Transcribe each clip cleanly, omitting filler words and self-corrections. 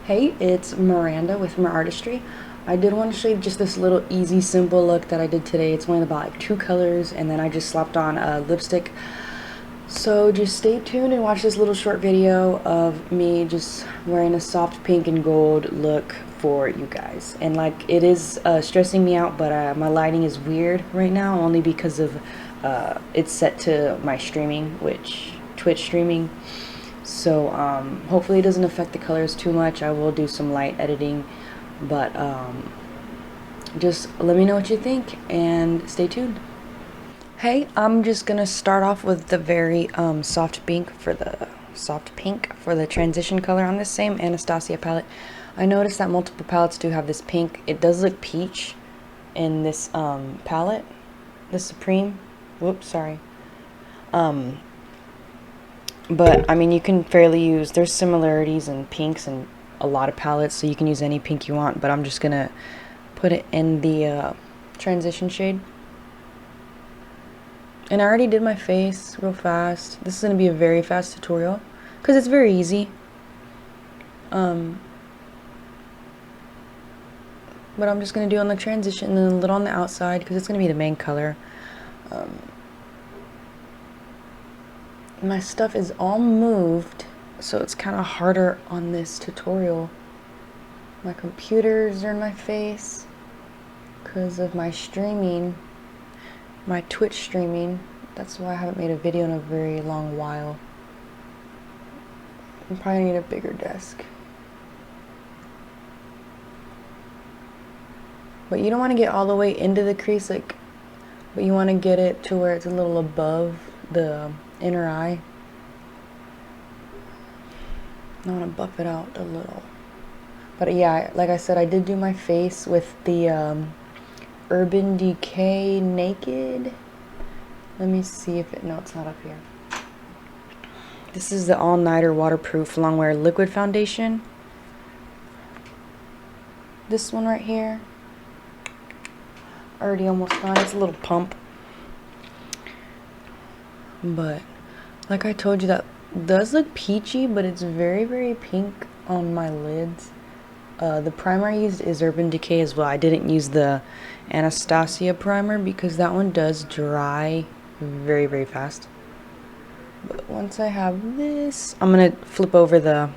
Hey, it's Miranda with My Artistry. I did want to show you just this little easy, simple look that I did today. It's only about like 2 colors, and then I just slapped on a lipstick. So just stay tuned and watch this little short video of me just wearing a soft pink and gold look for you guys. And like, it is stressing me out, but my lighting is weird right now, only because of it's set to my streaming, which Twitch streaming. So hopefully it doesn't affect the colors too much. I will do some light editing, but just let me know what you think and stay tuned. Hey, I'm just gonna start off with the very soft pink for the transition color on this same Anastasia palette. I noticed that multiple palettes do have this pink. It does look peach in this palette, the Supreme. Whoops, sorry. But I mean, you can fairly use, there's similarities in pinks and a lot of palettes, so you can use any pink you want, but I'm just gonna put it in the transition shade. And I already did my face real fast. This is gonna be a very fast tutorial because it's very easy. But I'm just gonna do on the transition and then a little on the outside because it's gonna be the main color. My stuff is all moved, so it's kind of harder on this tutorial. My computers are in my face because of my streaming, my Twitch streaming. That's why I haven't made a video in a very long while. I probably need a bigger desk. But you don't want to get all the way into the crease, like, but you want to get it to where it's a little above the inner eye. I want to buff it out a little. But yeah, like I said, I did do my face with the Urban Decay Naked. Let me see if it, no, it's not up here. This is the all-nighter waterproof longwear liquid foundation. This one right here. Already almost done. It's a little pump. But like I told you, that does look peachy, but it's very, very pink on my lids. The primer I used is Urban Decay as well. I didn't use the Anastasia primer because that one does dry very, very fast. But once I have this, I'm gonna flip over the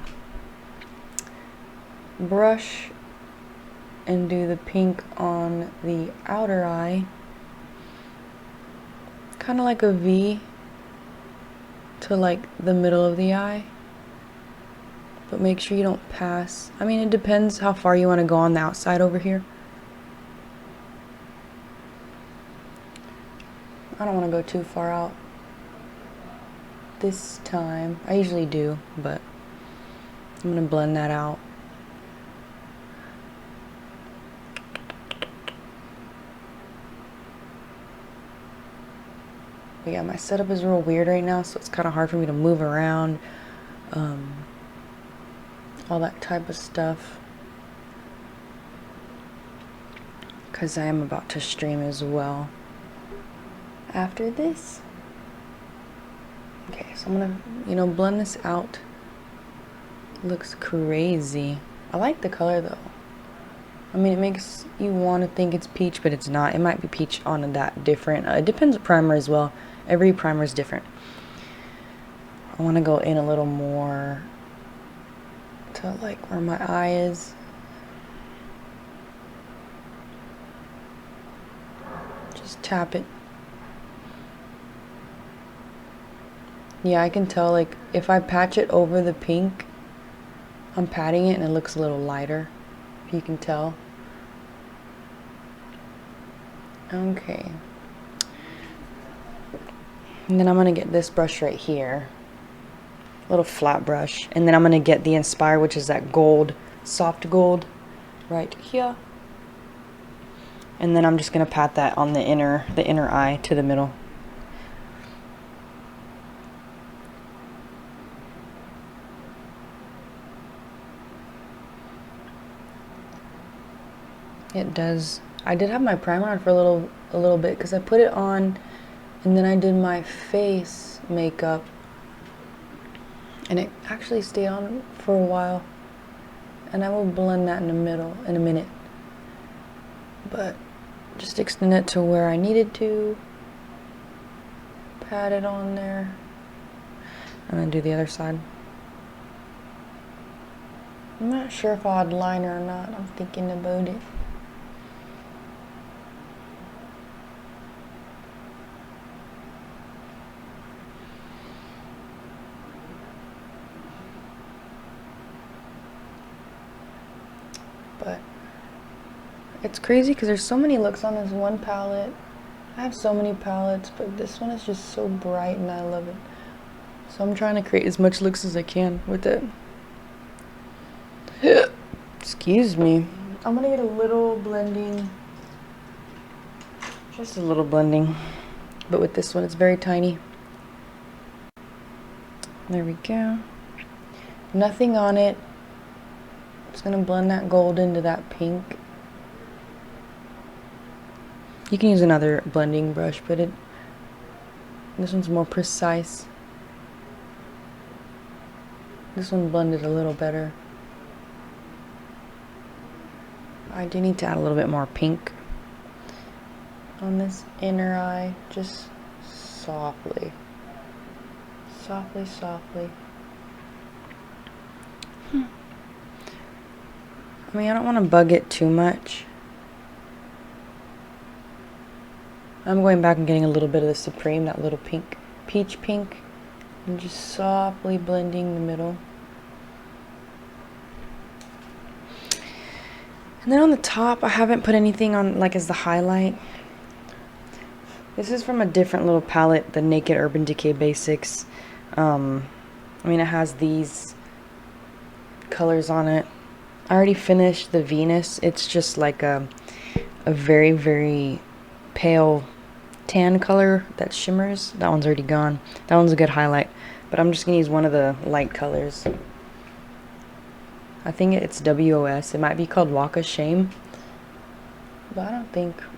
brush and do the pink on the outer eye. Kind of like a V to like the middle of the eye. But make sure you don't pass. I mean, it depends how far you want to go on the outside over here. I don't want to go too far out this time. I usually do, but I'm going to blend that out. But yeah, my setup is real weird right now, so it's kind of hard for me to move around. All that type of stuff. Because I am about to stream as well after this. Okay, so I'm gonna, blend this out. Looks crazy. I like the color though. I mean, it makes you want to think it's peach, but it's not. It might be peach on that different. It depends on primer as well. Every primer is different. I want to go in a little more to like where my eye is. Just tap it. Yeah, I can tell, like, if I patch it over the pink, I'm patting it and it looks a little lighter, if you can tell. Okay. And then I'm going to get this brush right here. A little flat brush. And then I'm going to get the Inspire, which is that gold, soft gold, right here. And then I'm just going to pat that on the inner eye to the middle. It does. I did have my primer on for a little bit because I put it on and then I did my face makeup and it actually stayed on for a while. And I will blend that in the middle in a minute. But just extend it to where I needed to. Pat it on there. And then do the other side. I'm not sure if I'll add liner or not. I'm thinking about it. But it's crazy because there's so many looks on this one palette. I have so many palettes, but this one is just so bright and I love it. So I'm trying to create as much looks as I can with it. Excuse me. I'm gonna get a little blending. Just a little blending. But with this one, it's very tiny. There we go. Nothing on it. Just gonna blend that gold into that pink. You can use another blending brush, but this one's more precise. This one blended a little better. I do need to add a little bit more pink on this inner eye, just softly. Softly, softly. I mean, I don't want to bug it too much. I'm going back and getting a little bit of the Supreme, that little pink, peach pink, and just softly blending the middle. And then on the top, I haven't put anything on, like, as the highlight. This is from a different little palette, the Naked Urban Decay Basics. I mean, it has these colors on it. I already finished the Venus. It's just like a very, very pale tan color that shimmers. That one's already gone. That one's a good highlight. But I'm just going to use one of the light colors. I think it's WOS. It might be called Walk of Shame. But I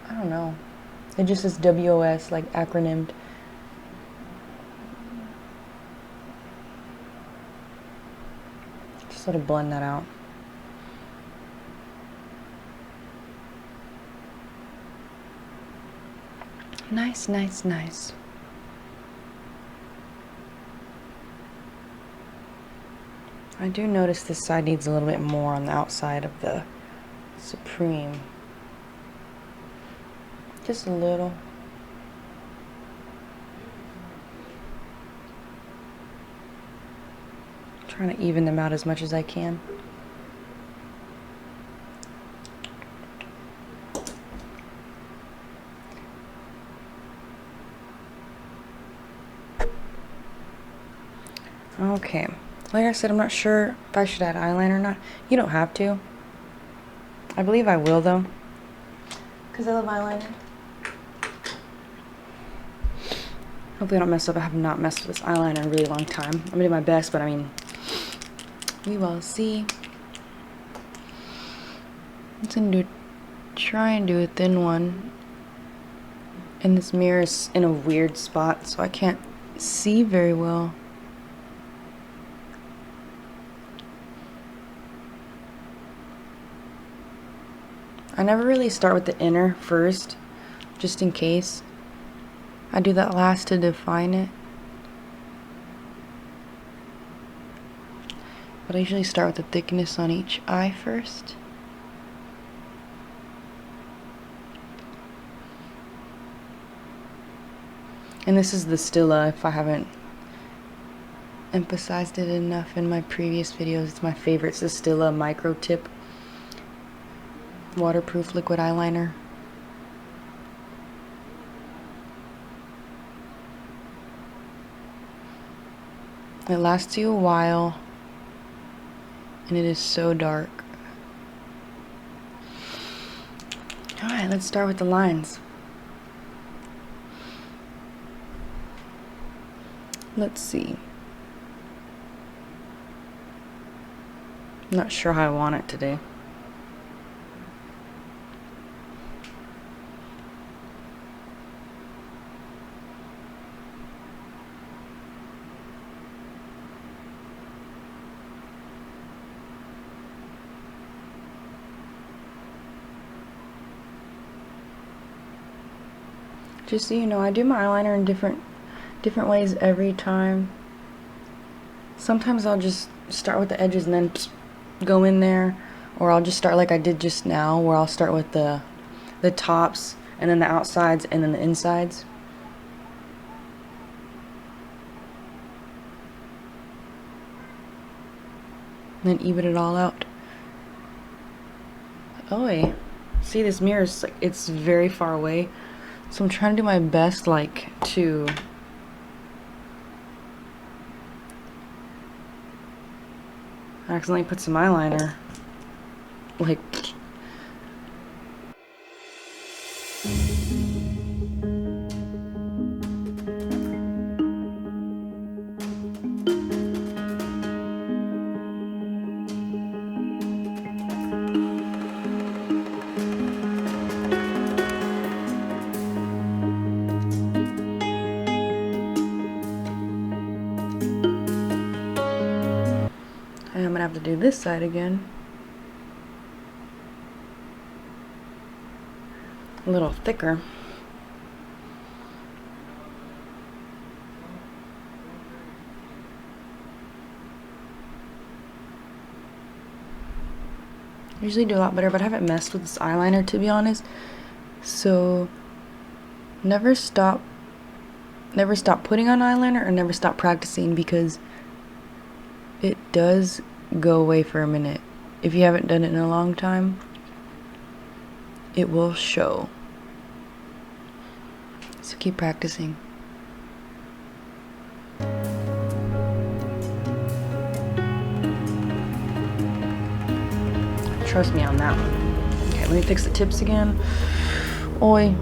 don't know. It just says WOS, like acronymed. Just sort of blend that out. Nice, nice, nice. I do notice this side needs a little bit more on the outside of the Supreme. Just a little. Trying to even them out as much as I can. Okay. Like I said, I'm not sure if I should add eyeliner or not. You don't have to. I believe I will, though. Because I love eyeliner. Hopefully I don't mess up. I have not messed with this eyeliner in a really long time. I'm going to do my best, but I mean, we will see. I'm just going to try and do a thin one. And this mirror is in a weird spot, so I can't see very well. I never really start with the inner first, just in case. I do that last to define it. But I usually start with the thickness on each eye first. And this is the Stila, if I haven't emphasized it enough in my previous videos. It's my favorite. It's the Stila Micro Tip waterproof liquid eyeliner. It lasts you a while, and it is so dark. Alright, let's start with the lines. Let's see. I'm not sure how I want it today. Just so you know, I do my eyeliner in different ways every time. Sometimes I'll just start with the edges and then go in there, or I'll just start like I did just now, where I'll start with the tops and then the outsides and then the insides. And then even it all out. Oh wait, see, this mirror is like, it's very far away, so I'm trying to do my best like to accidentally put some eyeliner like I'm gonna have to do this side again. A little thicker. I usually do a lot better, but I haven't messed with this eyeliner, to be honest. So never stop putting on eyeliner, or never stop practicing, because it does go away for a minute. If you haven't done it in a long time, it will show. So keep practicing. Trust me on that one. Okay, let me fix the tips again. Oi.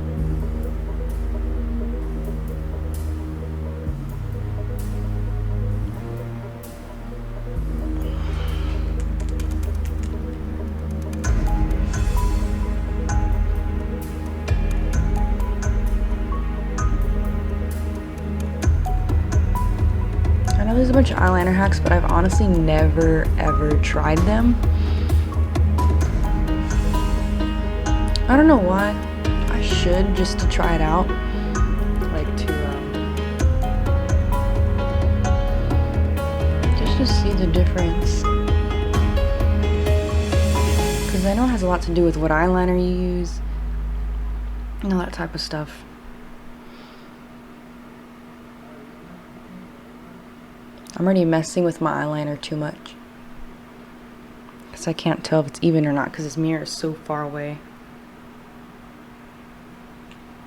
I know there's a bunch of eyeliner hacks, but I've honestly never ever tried them. I don't know why. I should, just to try it out. Like to just to see the difference. Because I know it has a lot to do with what eyeliner you use and all that type of stuff. I'm already messing with my eyeliner too much, because I can't tell if it's even or not, because this mirror is so far away.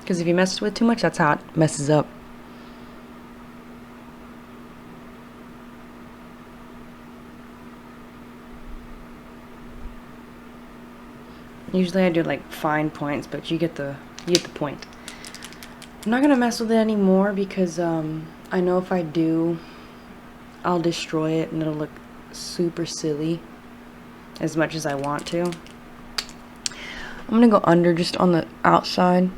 Because if you mess with too much, that's how it messes up. Usually I do like fine points, but you get the point. I'm not gonna mess with it anymore, because I know if I do, I'll destroy it and it'll look super silly as much as I want to. I'm gonna go under just on the outside.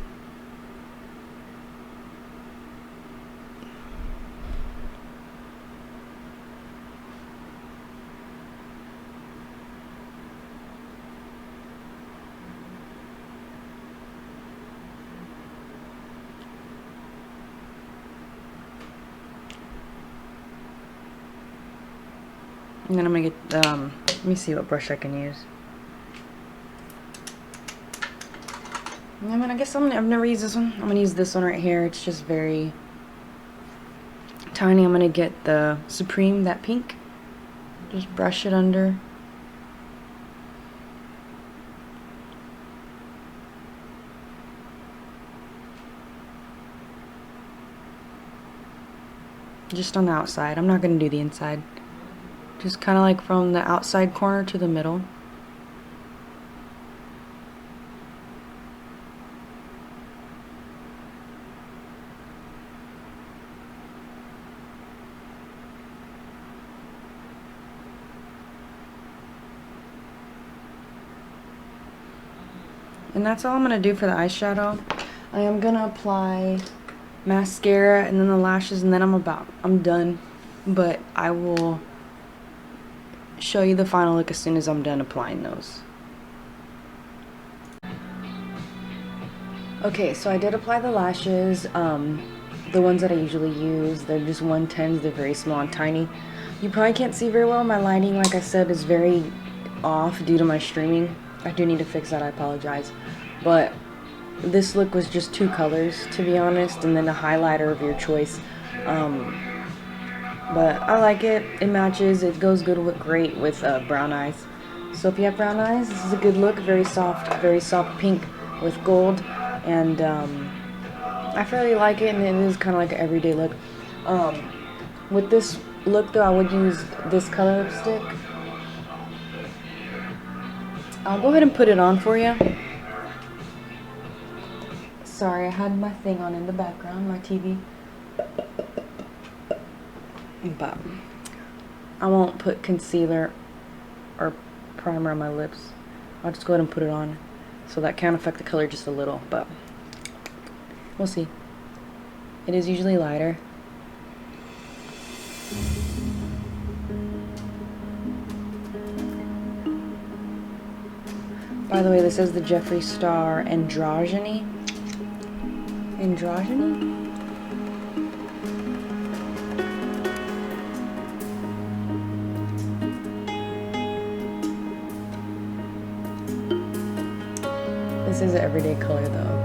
And then I'm gonna get, let me see what brush I can use. I mean, I guess I've never used this one. I'm gonna use this one right here. It's just very tiny. I'm gonna get the Supreme, that pink. Just brush it under. Just on the outside. I'm not gonna do the inside. Just kind of like from the outside corner to the middle. And that's all I'm going to do for the eyeshadow. I am going to apply mascara and then the lashes, and then I'm done. But I will show you the final look as soon as I'm done applying those. Okay, so I did apply the lashes, the ones that I usually use. They're just 110s, they're very small and tiny. You probably can't see very well. My lighting, like I said, is very off due to my streaming. I do need to fix that, I apologize. But this look was just 2 colors, to be honest, and then a highlighter of your choice. But I like it. It matches. It goes great with brown eyes. So if you have brown eyes, this is a good look. Very soft pink with gold, and I fairly like it. And it is kind of like an everyday look. With this look, though, I would use this color lipstick. I'll go ahead and put it on for you. Sorry, I had my thing on in the background, my TV. But I won't put concealer or primer on my lips. I'll just go ahead and put it on. So that can affect the color just a little, but we'll see. It is usually lighter. By the way, this is the Jeffree Star Androgyny. Androgyny? This is an everyday color though.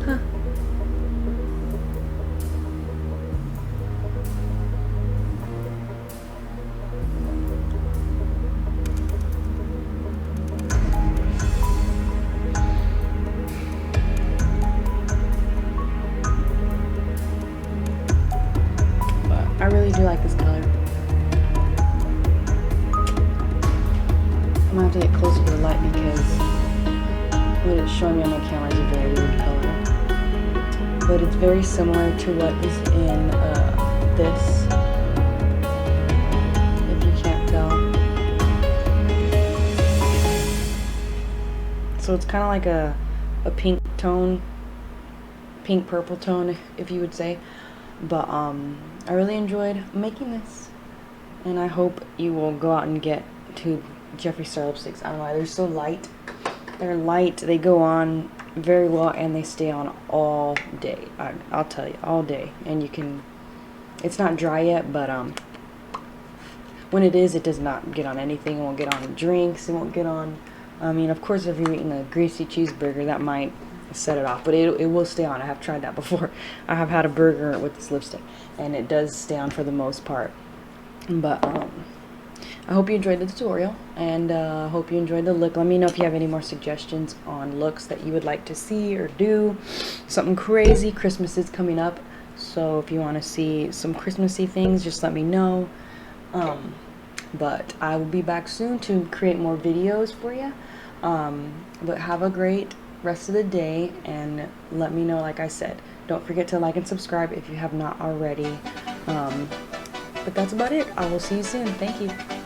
Huh. I really do like this color. I'm gonna have to get closer to the light because what it's showing me on my camera is a very weird color. But it's very similar to what is in this, if you can't tell. So it's kind of like a pink tone, pink purple tone, if you would say. But I really enjoyed making this, and I hope you will go out and get 2 Jeffree Star lipsticks. I don't know why they're so light. They're light, they go on very well, and they stay on all day. I'll tell you, all day. And you can, it's not dry yet, but when it is, it does not get on anything. It won't get on drinks. It won't get on, I mean, of course, if you're eating a greasy cheeseburger, that might set it off, but it will stay on. I have tried that before. I have had a burger with this lipstick, and it does stay on for the most part. But I hope you enjoyed the tutorial, and hope you enjoyed the look. Let me know if you have any more suggestions on looks that you would like to see or do. Something crazy. Christmas is coming up, so if you want to see some Christmassy things, just let me know. But I will be back soon to create more videos for you. But have a great rest of the day, and let me know. Like I said, don't forget to like and subscribe if you have not already. But that's about it. I will see you soon. Thank you.